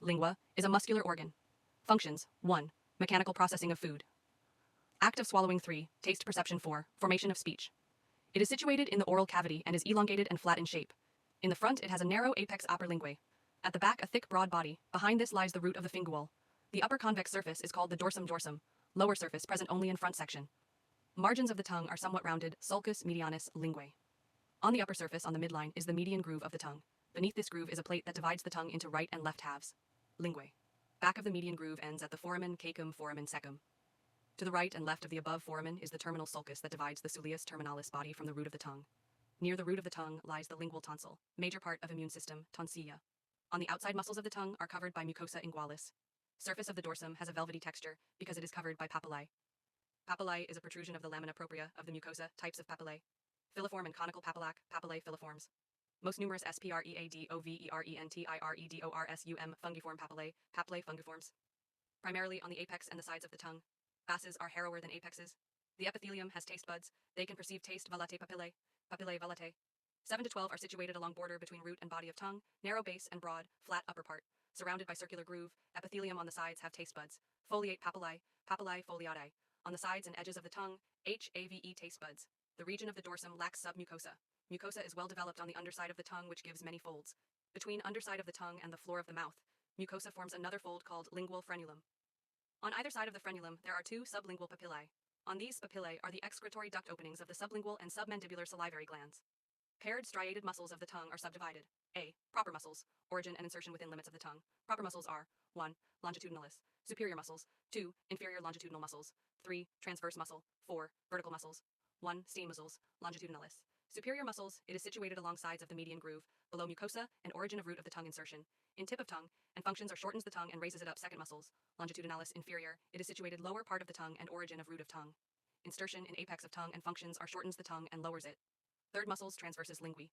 Lingua is a muscular organ. Functions 1. Mechanical processing of food. Act of swallowing 3. Taste perception 4. Formation of speech. It is situated in the oral cavity and is elongated and flat in shape. In the front, it has a narrow apex upper linguae. At the back, a thick, broad body. Behind this lies the root of the fingual. The upper convex surface is called the dorsum dorsum. Lower surface present only in front section. Margins of the tongue are somewhat rounded, sulcus medianus linguae. On the upper surface, on the midline, is the median groove of the tongue. Beneath this groove is a plate that divides the tongue into right and left halves. Linguae. Back of the median groove ends at the foramen caecum foramen secum. To the right and left of the above foramen is the terminal sulcus that divides the soleus terminalis body from the root of the tongue. Near the root of the tongue lies the lingual tonsil, major part of immune system, tonsilla. On the outside muscles of the tongue are covered by mucosa ingualis. Surface of the dorsum has a velvety texture because it is covered by papillae. Papillae is a protrusion of the lamina propria of the mucosa, types of papillae. Filiform and conical papillae, papillae filiforms. Most numerous spreadoverentiresum fungiform papillae, papillae fungiforms. Primarily on the apex and the sides of the tongue. Bases are harrower than apexes. The epithelium has taste buds. They can perceive taste valate papillae, papillae valate. 7 to 12 are situated along border between root and body of tongue, narrow base and broad, flat upper part. Surrounded by circular groove, epithelium on the sides have taste buds. Foliate papillae, papillae foliatae. On the sides and edges of the tongue, HAVE taste buds. The region of the dorsum lacks submucosa. Mucosa is well developed on the underside of the tongue, which gives many folds. Between underside of the tongue and the floor of the mouth, mucosa forms another fold called lingual frenulum. On either side of the frenulum, there are 2 sublingual papillae. On these papillae are the excretory duct openings of the sublingual and submandibular salivary glands. Paired striated muscles of the tongue are subdivided. A. Proper muscles, origin and insertion within limits of the tongue. Proper muscles are 1. Longitudinalis, superior muscles, 2. Inferior longitudinal muscles, 3. Transverse muscle, 4. Vertical muscles, 1. Steam muscles, longitudinalis. Superior muscles, it is situated along sides of the median groove, below mucosa and origin of root of the tongue insertion. In tip of tongue, and functions or shortens the tongue and raises it up. Second muscles, longitudinalis inferior, it is situated lower part of the tongue and origin of root of tongue. Insertion in apex of tongue and functions or shortens the tongue and lowers it. Third muscles, transversus linguae.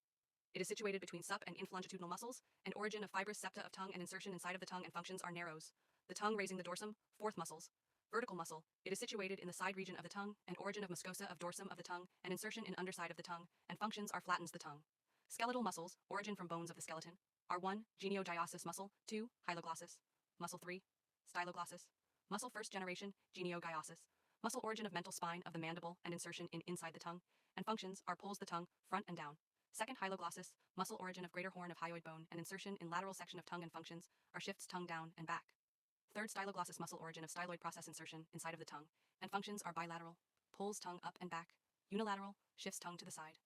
It is situated between sup and inflongitudinal muscles, and origin of fibrous septa of tongue and insertion inside of the tongue and functions are narrows. The tongue raising the dorsum, fourth muscles. Vertical muscle, it is situated in the side region of the tongue, and origin of muscosa of dorsum of the tongue, and insertion in underside of the tongue, and functions are flattens the tongue. Skeletal muscles, origin from bones of the skeleton, are 1. Genioglossus muscle, 2. Hyloglossus. Muscle 3. Styloglossus. Muscle first generation, genioglossus. Muscle origin of mental spine of the mandible and insertion in inside the tongue, and functions are pulls the tongue, front and down. Second hyloglossus, muscle origin of greater horn of hyoid bone and insertion in lateral section of tongue and functions are shifts tongue down and back. Third styloglossus, muscle origin of styloid process insertion inside of the tongue, and functions are bilateral, pulls tongue up and back, unilateral, shifts tongue to the side.